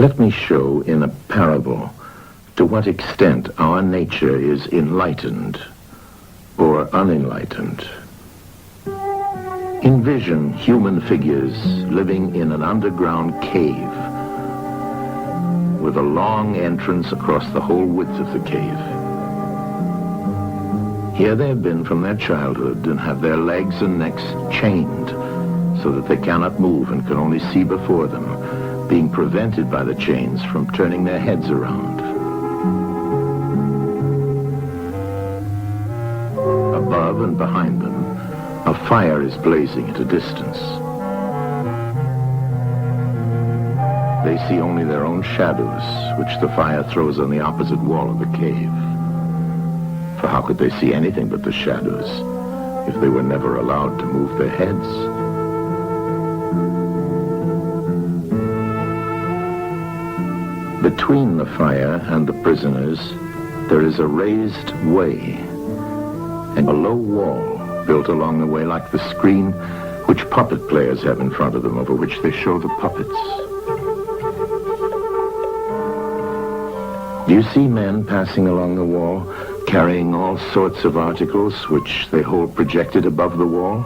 Let me show in a parable to what extent our nature is enlightened or unenlightened. Envision human figures living in an underground cave with a long entrance across the whole width of the cave. Here they have been from their childhood and have their legs and necks chained so that they cannot move and can only see before them, being prevented by the chains from turning their heads around. Above and behind them, a fire is blazing at a distance. They see only their own shadows, which the fire throws on the opposite wall of the cave. For how could they see anything but the shadows if they were never allowed to move their heads? Between the fire and the prisoners, there is a raised way and a low wall built along the way like the screen which puppet players have in front of them, over which they show the puppets. Do you see men passing along the wall, carrying all sorts of articles which they hold projected above the wall?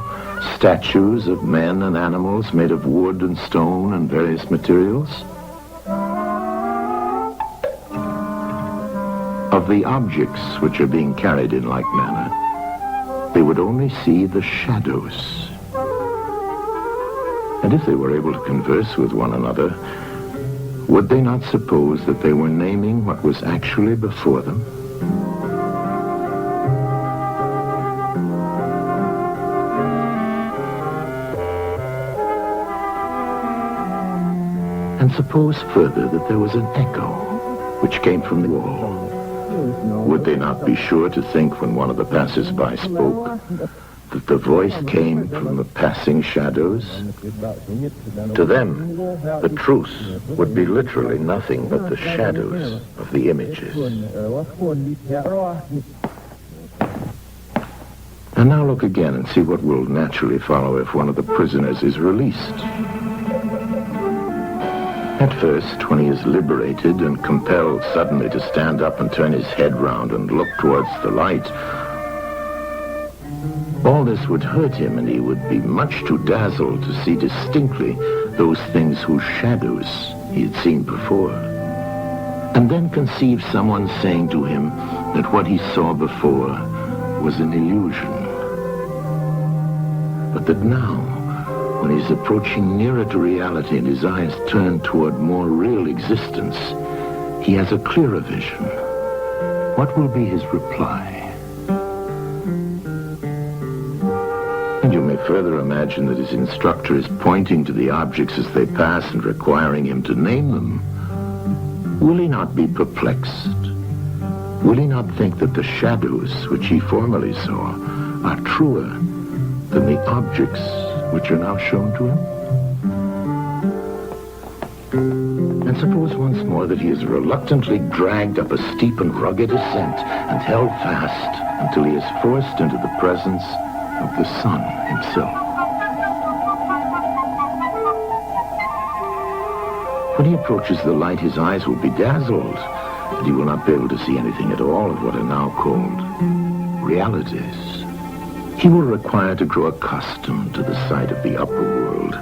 Statues of men and animals made of wood and stone and various materials? Of the objects which are being carried in like manner, they would only see the shadows. And if they were able to converse with one another, would they not suppose that they were naming what was actually before them? And suppose further that there was an echo which came from the wall. Would they not be sure to think, when one of the passers-by spoke, that the voice came from the passing shadows? To them, the truth would be literally nothing but the shadows of the images. And now look again and see what will naturally follow if one of the prisoners is released. At first, when he is liberated and compelled suddenly to stand up and turn his head round and look towards the light, all this would hurt him, and he would be much too dazzled to see distinctly those things whose shadows he had seen before. And then conceive someone saying to him that what he saw before was an illusion, but that now, when he's approaching nearer to reality and his eyes turn toward more real existence, he has a clearer vision. What will be his reply? And you may further imagine that his instructor is pointing to the objects as they pass and requiring him to name them. Will he not be perplexed? Will he not think that the shadows which he formerly saw are truer than the objects which are now shown to him? And suppose once more that he is reluctantly dragged up a steep and rugged ascent and held fast until he is forced into the presence of the sun himself. When he approaches the light, his eyes will be dazzled, and he will not be able to see anything at all of what are now called realities. He will require to grow accustomed to the sight of the upper world.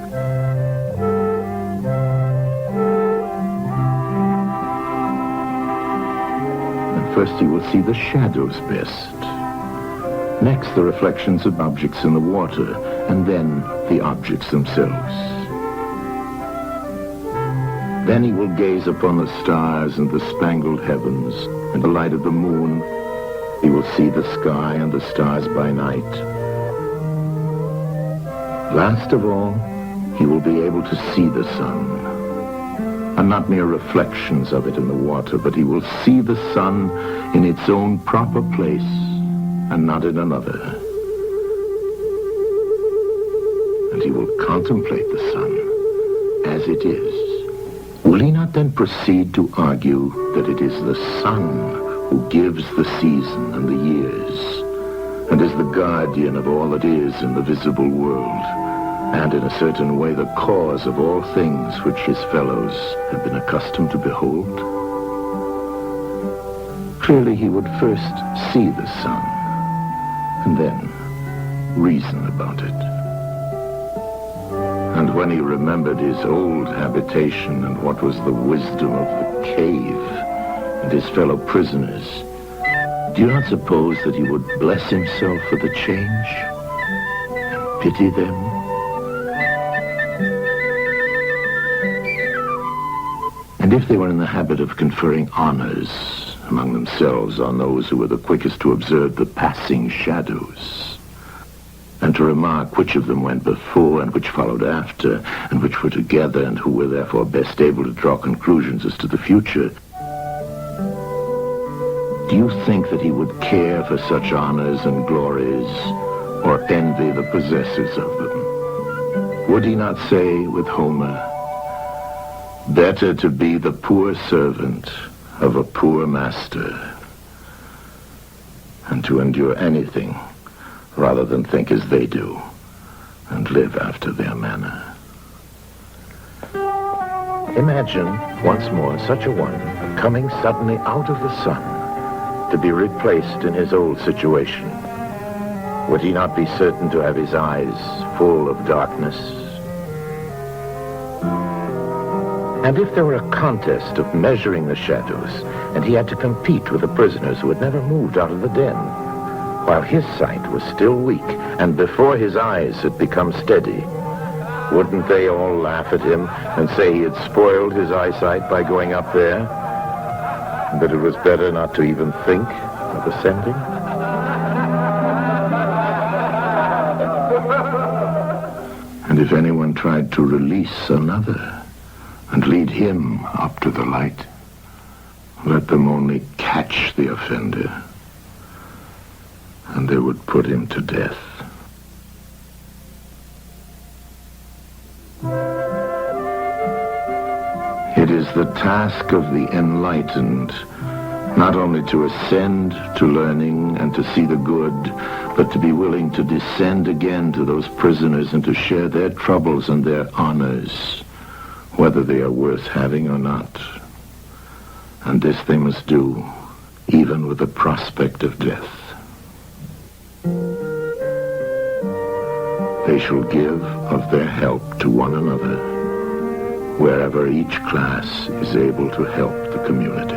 And first he will see the shadows best. Next, the reflections of objects in the water, and then the objects themselves. Then he will gaze upon the stars and the spangled heavens and the light of the moon. He will see the sky and the stars by night. Last of all, he will be able to see the sun, and not mere reflections of it in the water, but he will see the sun in its own proper place and not in another. And he will contemplate the sun as it is. Will he not then proceed to argue that it is the sun who gives the season and the years, and is the guardian of all that is in the visible world, and in a certain way the cause of all things which his fellows had been accustomed to behold. Clearly he would first see the sun, and then reason about it. And when he remembered his old habitation and what was the wisdom of the cave and his fellow prisoners, do you not suppose that he would bless himself for the change and pity them? And if they were in the habit of conferring honors among themselves on those who were the quickest to observe the passing shadows, and to remark which of them went before and which followed after, and which were together and who were therefore best able to draw conclusions as to the future, do you think that he would care for such honors and glories, or envy the possessors of them? Would he not say with Homer, "Better to be the poor servant of a poor master, and to endure anything rather than think as they do and live after their manner"? Imagine once more such a one coming suddenly out of the sun to be replaced in his old situation. Would he not be certain to have his eyes full of darkness? And if there were a contest of measuring the shadows, and he had to compete with the prisoners who had never moved out of the den, while his sight was still weak, and before his eyes had become steady, wouldn't they all laugh at him and say he had spoiled his eyesight by going up there, and that it was better not to even think of ascending? And if anyone tried to release another and lead him up to the light, let them only catch the offender, and they would put him to death. It is the task of the enlightened not only to ascend to learning and to see the good, but to be willing to descend again to those prisoners and to share their troubles and their honors, whether they are worth having or not. And this they must do, even with the prospect of death. They shall give of their help to one another, wherever each class is able to help the community.